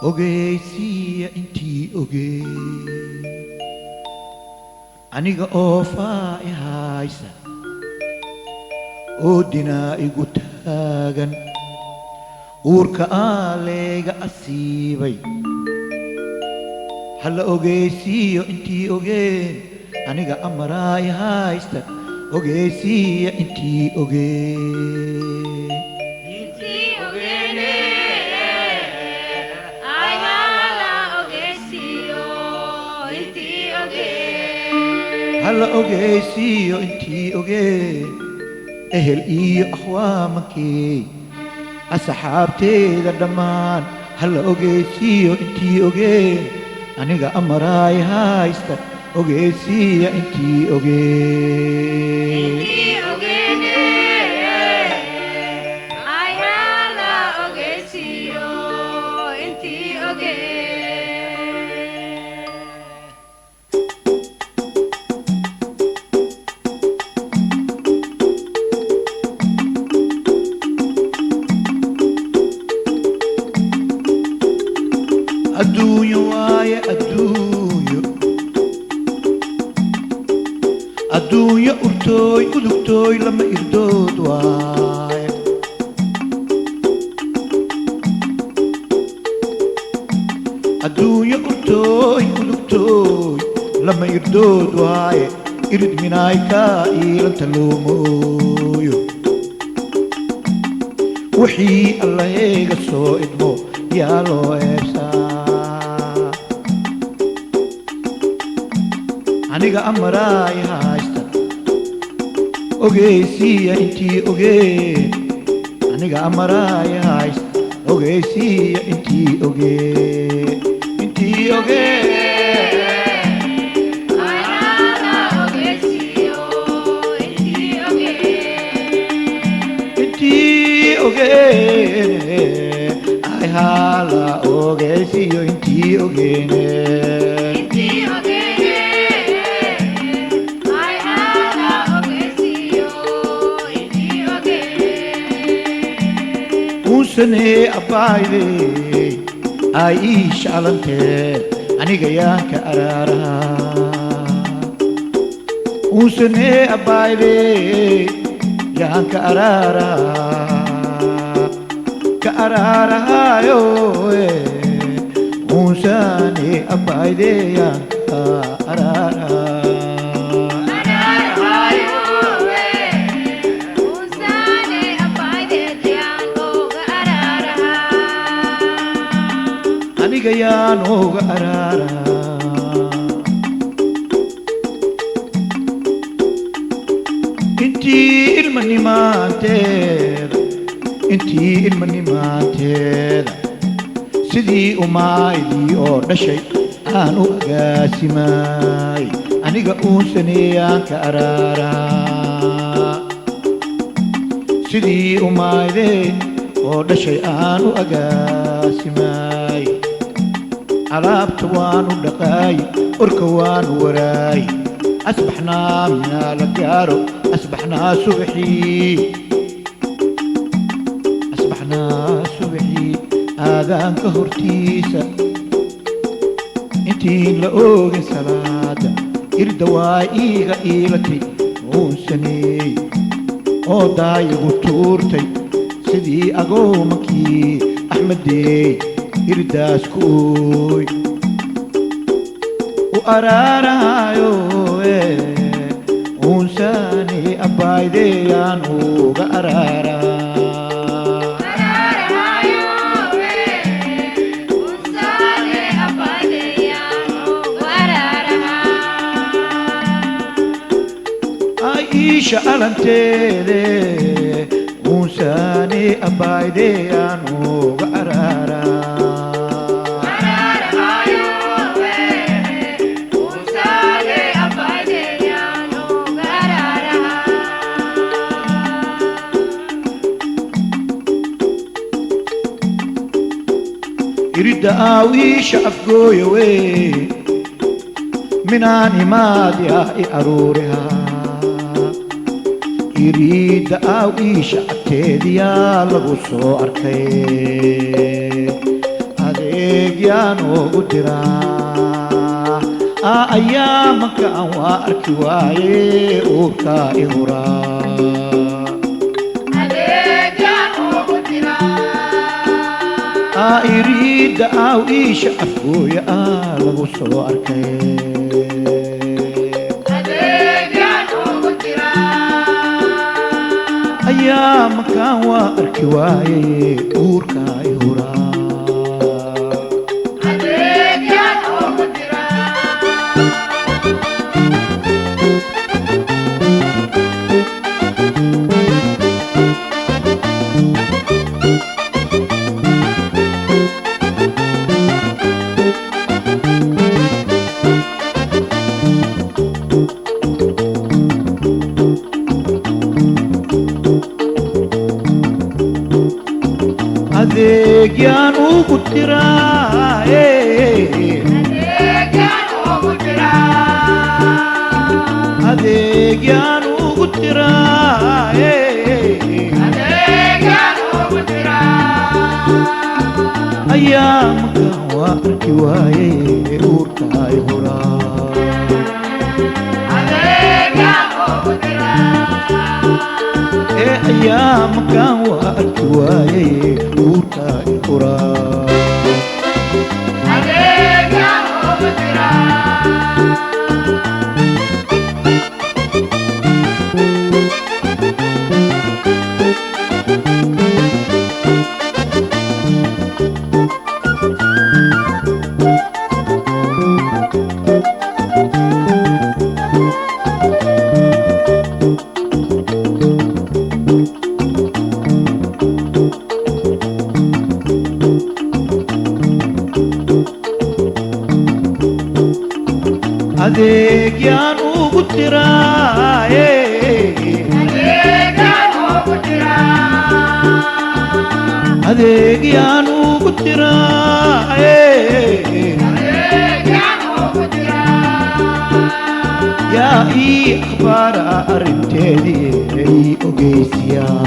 ogeysiiya intii ogey aniga oofaa I haysa oo dinaa igu taagan uurka aalayga asiibay halla ogeysiiyo intii ogeen aniga amaraa I haysta ogeysiiya intii ogeen هلا ogeysiiyo intii ogeen ehel iyo akhwaamankii asxaabteeda dhammaan halla ogeysiiyo intii ogeen aniga amaraay haysta ogeysiiya intii ogeen adduunyo waaye adduunyo urtooy udugtooy lama irdood waaye adduunyo urtooy udugtooy lama irdood waaye irid minaaykaa iilanta loomooyo wixii allaheega soo idmo yaa loo eebsaa aniga amaraay haysta ogeysiiya intii ogeen aniga amaraay haysta ogeysiiya intii ogeen intii ogeen intii ogeen ay hala ogeysiiyo intii ogeen سني أبايدي عايش على انتين aniga yaan ka araarahaa uusane abbaayde yaan ka araarahaayo uusane abbaayde yaan ka araarahaa aniga yaan uga araarahaa intii ilmanimaanteeda sidii umaydii oo dhashay aan u agaasimaay aniga uusaneyaan ka araarahaa sidii umaydee oo dhashay aan u agaasimaay alaabta waanu dhaqaay orka waanu waraay asbaxnaa minaa la gaaro asbaxnaa subaxii aadaanka hortiisa intiin la oogin salaada irda waa iiga iilatay uusaneey oo daayigu tuurtay sidii agoomankii axmedeey irdaas ku ooy u araarahaayo uunsani abbaaydeeyaan uga araarahaa Aisha alanteede uunsani abbaaydeeyaan uga araarahaa irida aawiisha afgooya wey minaani maadya I aruurihaa irida aawiisha agteediyaa lagu soo arkay adee adeegyaanu u diraa ayaamanka aan waa arki waaye uurka i huraa iriida aaw iisha afgooya lagu soo arkay ayaamankaan waa arki waaye uurka i huraa adeegyaan ugu diraa adeegyaan ugu diraa ayaamankaan waa arki waaye uurka i huraa ayaamankaan waa arki waaye uurka i huraa adeegyaan ugu diraa adeegyaan ugu diraa yaa ii akhbaara arrinteedii ii ogeysiyaa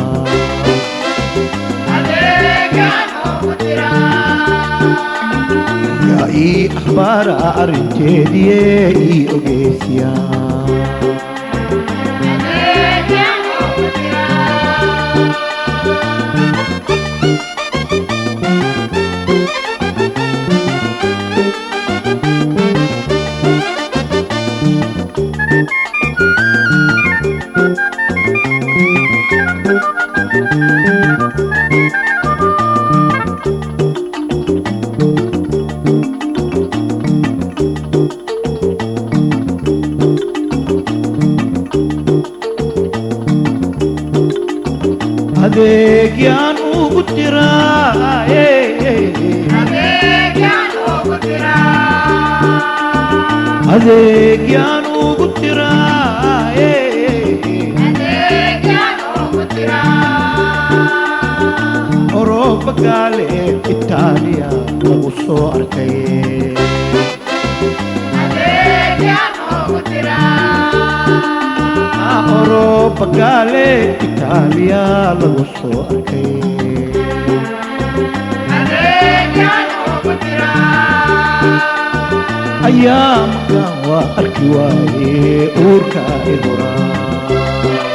yaa ii akhbaara arrinteedii ii ogeysiyaa adeegyaan ugu diraa adeegyaan ugu diraa Oroba gaale Itaaliya lagu soo arkay Oroba gaale Itaaliya lagu soo arkay ayaamankaan waa arki waaye uurka i huraa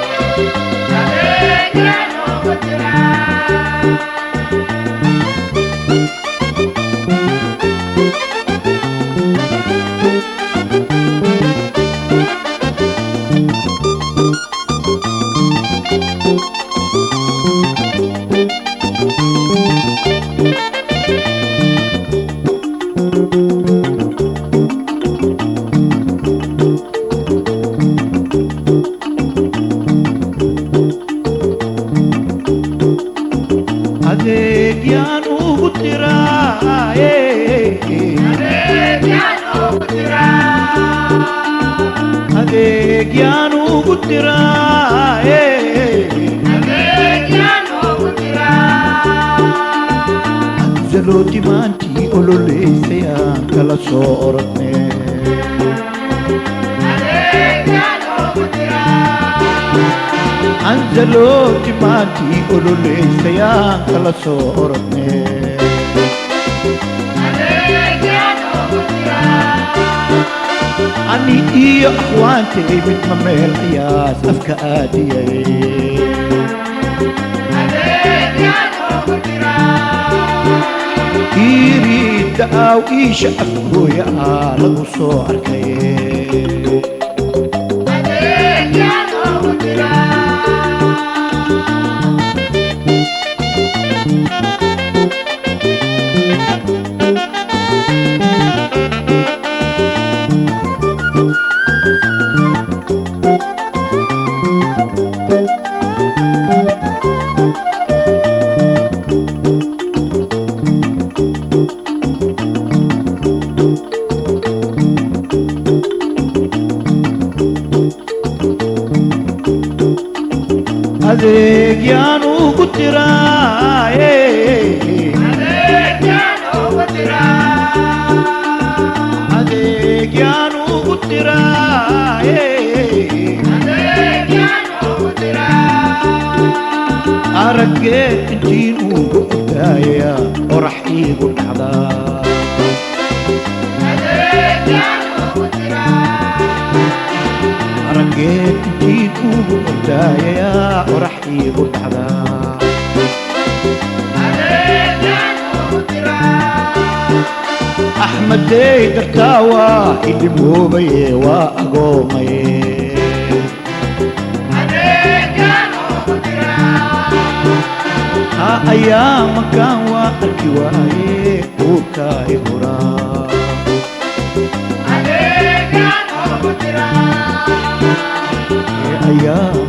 adeegyaan ugu diraa adeegyaan ugu diraa anzalooti maantii ololeysayaan kala soo orodnee anzalooti maantii ololeysayaan kala soo orodnee عني إيه أخوانتي متممل قياس أفكادي يريد أو إيش أفكو يا لغو صوركي Adeg yanu kutira, adeg yanu kutira, adeg yanu kutira, adeg yanu kutira. Aragget dinu kutaya, orahi kutada. Adeg yanu kutira. رقيت جيتو بداية يا ورحي بدعدا أحمد دي درتاوى اللي موبي وأقومي ها أيام كان وأركواي وكاي هرا أيام